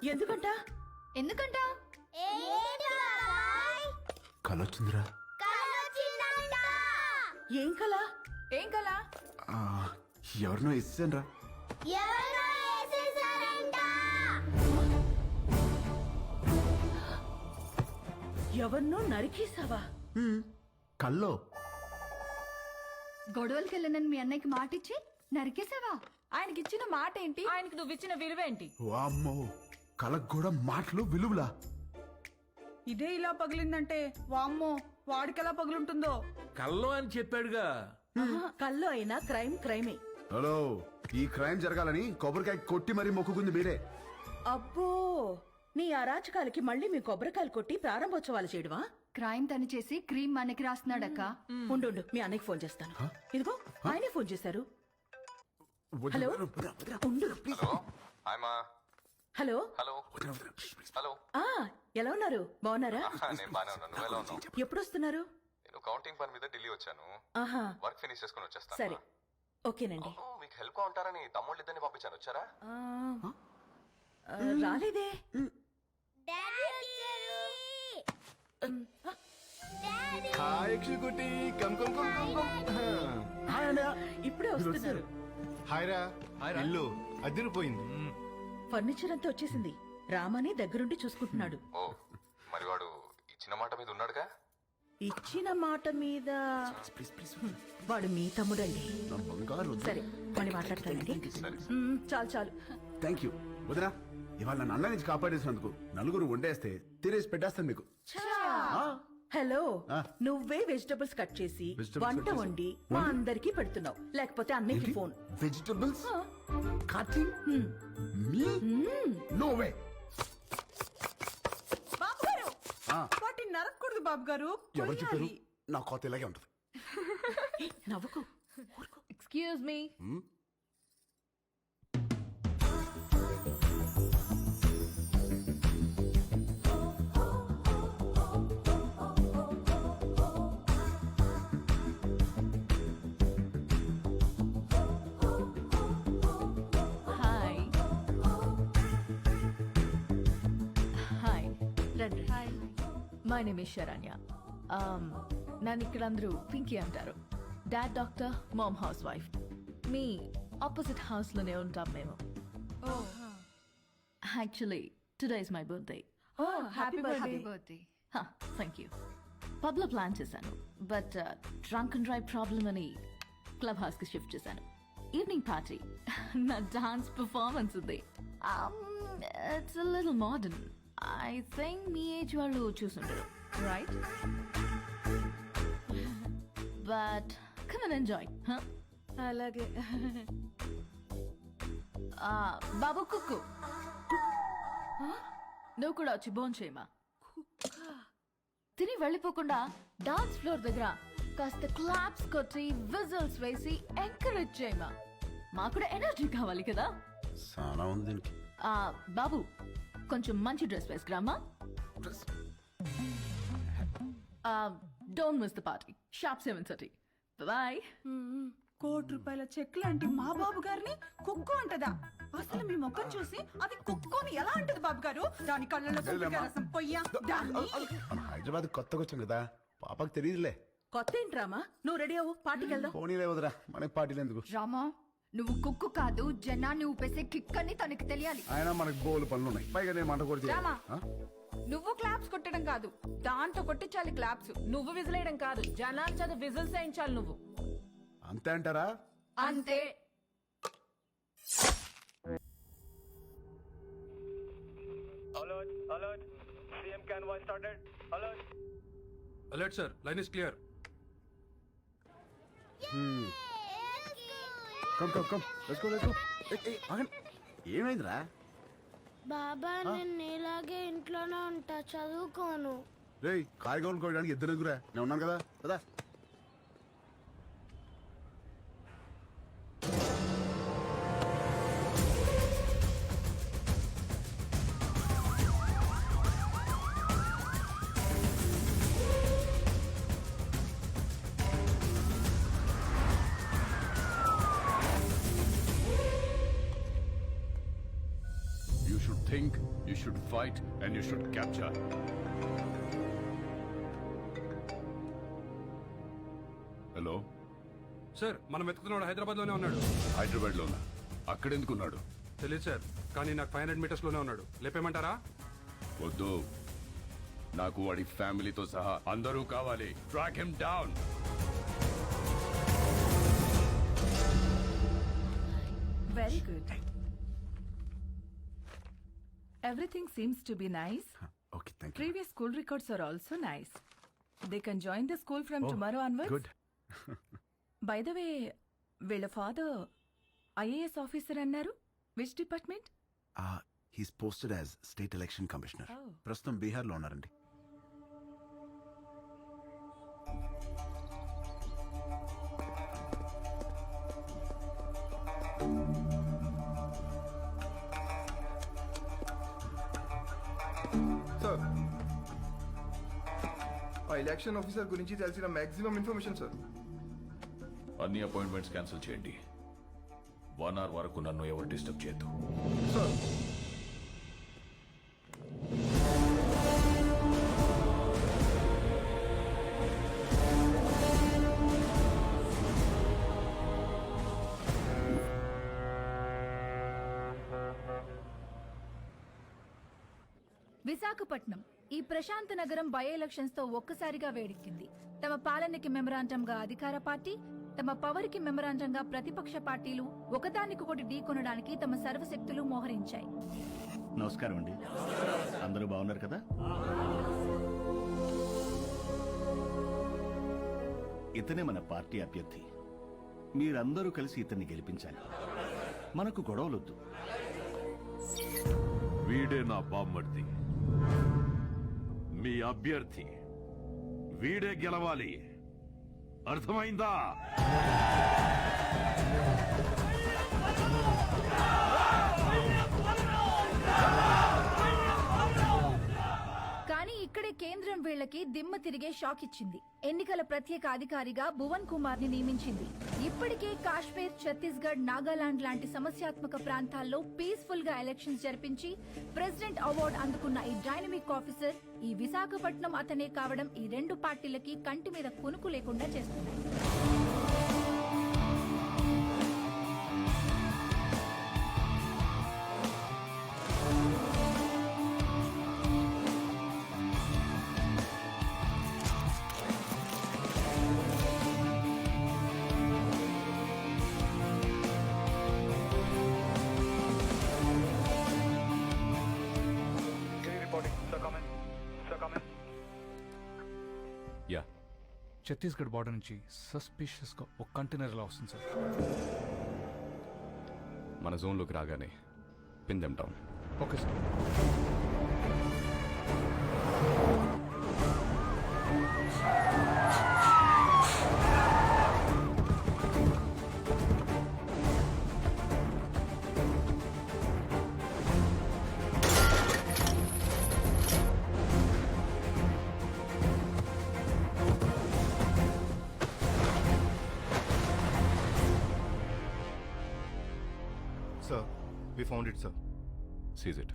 ఎందుకంట ఎందుకంట కలొచ్చిందిరా. ఏం కల ఏం కలా? ఎవరినో ఇస్తానరా. ఎవరినో నరికేసావా? కల్లో గొడవలకి వెళ్ళనని మీ అన్నయ్యకి మాటిచ్చి నరికేసావా? ఆయనకిచ్చిన మాట ఏంటి, ఆయనకి నువ్వు ఇచ్చిన విలువేంటి? వామ్మో, కలకు కూడా మాటలు విలువలా. ఇదే ఇలా పగిలిందంటే వామ్మో వాడికెలా పగులుంటుందో. కల్లో అని చెప్పాడుగా. కల్లో అయినా క్రైమ్ క్రైమే. హలో, ఈ క్రైమ్ జరగాలని కొబ్బరికాయ కొట్టి మరీ మొక్కుకుంది మీరే. అబ్బో, నీ అరాచకాలకి మళ్ళీ మీ కొబ్బరికాయలు కొట్టి ప్రారంభోత్సవాలు చేయడమా? క్రైమ్ తను చేసి క్రీమ్ మనకి రాస్తున్నాడక్క. ఉండు మీ అన్నయ్యకి ఫోన్ చేస్తాను. ఇదిగో ఆయనే ఫోన్ చేశారు. హలో ఉండు ప్లీజ్. హాయ్మా. Hello hello hello. ఆ ఎలా ఉన్నారు? బాగున్నారా? నేను బానే ఉన్నాను, నువ్వు ఎలా ఉన్నావు? ఎప్పుడు వస్తున్నారు? నేను కౌంటింగ్ పని మీద ఢిల్లీ వచ్చాను. ఆహా వర్క్ ఫినిష్ చేసుకుని వచ్చేస్తాను. సరే ఓకేనండి. అవును, మీకు హెల్ప్ గా ఉంటారని తమ్ముళ్ళు ఇద్దరిని పంపించాను, వచ్చారా? రాలేదే. ఇప్పుడే వస్తున్నారు. హాయ్రా. ఇల్లు అదిరిపోయింది. ఫర్నిచర్ అంతా వచ్చేసింది. రామని దగ్గరుండి చూసుకుంటున్నాడు. ఓ, మరి వాడు ఇచ్చిన మాట మీద ఉన్నాడుగా? ఇచ్చిన మాట మీద వాడు మీ తమ్ముడండి. నా బంగారు. సరే మళ్ళీ మాట్లాడతానండి. చాలు చాలు. థ్యాంక్ యూ వదినా. ఇవాళ నన్ను అన్న నుంచి కాపాడేసినందుకు నలుగురు వండేస్తే తినేసి పెట్టేస్తాను మీకు. హలో, ఆ. నువ్వే వెజిటబుల్స్ కట్ చేసి Vegetables వంట cut చేసి? వండి మా అందరికి పెడుతున్నావు. లేకపోతే అన్నయ్యకి ఫోన్. వెజిటబుల్స్ కటింగ్ మీ నో వే. బాబు గారు, వాటిని నరకూడదు బాబు గారు. ఎవరు చెప్పారు? నా కోత ఇలాగే ఉంటది. నవ్వుకు. Excuse me. Hi hi. రండి. My name is Sharanya. నన్ను ఇక్కడ అందరూ పింకీ అంటారు. Dad doctor, mom housewife. మీ ఆపోజిట్ హౌస్ లోనే ఉంటాం మేము. Actually today is my birthday. Happy birthday. Thank you. Pub లో ప్లాన్ చేశాను, but drunk and drive problem అని క్లబ్ హౌస్ కి షిఫ్ట్ చేశాను. ఈవినింగ్ పార్టీ, నా డాన్స్ పర్ఫార్మెన్స్ ఉంది. It's a little modern. I think మీ ఏజ్ వాళ్ళు చూసుంటారు, right? But come and enjoy. అలాగే. బాబు కుక్కు, నువ్వు కూడా వచ్చి భోన్ చేయమా. తిని వెళ్ళిపోకుండా డాన్స్ ఫ్లోర్ దగ్గర కాస్త క్లాప్స్ కొట్టి విజిల్స్ వేసి ఎంకరేజ్ చేయమా. మాకు కూడా ఎనర్జీ కావాలి కదా. చాలా ఉంది దీనికి. బాబు కొంచెం మంచి డ్రెస్ వేసుకురామా. Don't miss the party. Sharp 7:30. Bye. ₹1,00,00,000 cheque లాంటి మా బాబు గారిని కుక్కు అంటదా? అసలు మీ ముఖం చూసి అది కుక్కుని ఎలా అంటది బాబు గారు? దాని కళ్ళలో కొబ్బరికాయ రసం పొయ్యా దాన్ని. మన హైదరాబాద్ కొత్తగా వచ్చాం కదా, పాపకు తెలియదులే. కొత్త ఏంట్రామా? నువ్వు రెడీ అవ్వు, పార్టీకి వెళ్దాం. పోనీలే వదరా, మనకి పార్టీలు ఎందుకు? రామా, నువ్వు కుక్కు కాదు, జనాన్ని ఊపేసే కిక్ అని తనకి తెలియాలి. ఆయన మనకి బోలు పనులు ఉన్నాయి, పైగా నేను మంట కొడితే. రామా, నువ్వు క్లాప్స్ కొట్టడం కాదు, దాంతో కొట్టించాలి క్లాప్స్. నువ్వు విజిలేయడం కాదు, జనాలు చదువు విజిల్స్ వేయించాలి నువ్వు. అంతే అంటారా? అంతే. Alert, alert. CM convoy started. Alert. Alert sir, line is clear. Come come come, let's go let's go. ఆగండి, ఏమైందిరా? బాబా నేను నీలాగే ఇంట్లోనే ఉంటా, చదువుకోను. రేయ్, కాయగూరలు కోయడానికి ఇద్దరు ఎదురా, నేను ఉన్నాను కదా కదా. You should fight and you should capture. Hello, sir మనం వెతుకుతున్నాడు హైదరాబాద్ లోనే ఉన్నాడు. హైదరాబాద్ లోనా? అక్కడెందుకున్నాడు? తెలియదు సార్, కానీ నాకు 500 మీటర్స్ లోనే ఉన్నాడు. లేపేమంటారా? వద్దు, నాకు వాడి ఫ్యామిలీతో సహా అందరూ కావాలి. Track him down. Very good. Everything seems to be nice. Okay, thank you. Previous school records are also nice. They can join the school from tomorrow onwards. Good. By the way, వీళ్ళ ఫాదర్ ఐఏఎస్ ఆఫీసర్ అన్నారు. Which department? He's posted as state election commissioner. Oh. ప్రస్తుతం బీహార్ లో ఉన్నారండి. Sir, ఆ election officer గురించి తెలిసిన maximum information sir. అన్ని appointments cancel చేయండి. 1 hour వరకు నన్ను ఎవరు డిస్టర్బ్ చేయొద్దు. సార్, విశాఖపట్నం ఈ ప్రశాంత నగరం బై ఎలక్షన్స్ తో ఒక్కసారిగా వేడెక్కింది. తమ పాలనకి మెమరాండంగా అధికార పార్టీ, తమ పవర్ కి మెమరాండంగా ప్రతిపక్ష పార్టీలు ఒకదానికొకటి ఢీకొనడానికి తమ సర్వశక్తులు మోహరించాయి. నమస్కారం అండి. అందరూ బాగున్నారు కదా? ఇతనే మన పార్టీ అభ్యర్థి. మీరందరూ కలిసి ఇతన్ని గెలిపించాలి. మనకు గొడవలొద్దు. వీడే నా బామ్మర్ది, మీ అభ్యర్థి. వీడే గెలవాలి. అర్థమైందా? కానీ ఇక్కడే కేంద్రం వీళ్ళకి దిమ్మ తిరిగే షాక్ ఇచ్చింది. ఎన్నికల ప్రత్యేక అధికారిగా భువన్ కుమార్ ని నియమించింది. ఇప్పటికే కాశ్మీర్, ఛత్తీస్గఢ్, నాగాలాండ్ లాంటి సమస్యాత్మక ప్రాంతాల్లో పీస్ఫుల్ గా ఎలక్షన్స్ జరిపించి ప్రెసిడెంట్ అవార్డు అందుకున్న ఈ డైనమిక్ ఆఫీసర్ ఈ విశాఖపట్నం అతనే కావడం ఈ రెండు పార్టీలకి కంటి మీద కునుకు లేకుండా చేస్తున్నాయి. యా, ఛత్తీస్గఢ్ బార్డర్ నుంచి సస్పిషియస్ గా ఒక కంటైనర్ ఇలా వస్తుంది సార్. మన జోన్లోకి రాగానే pin them down. Okay sir. Sir, we found it, sir. Seize it.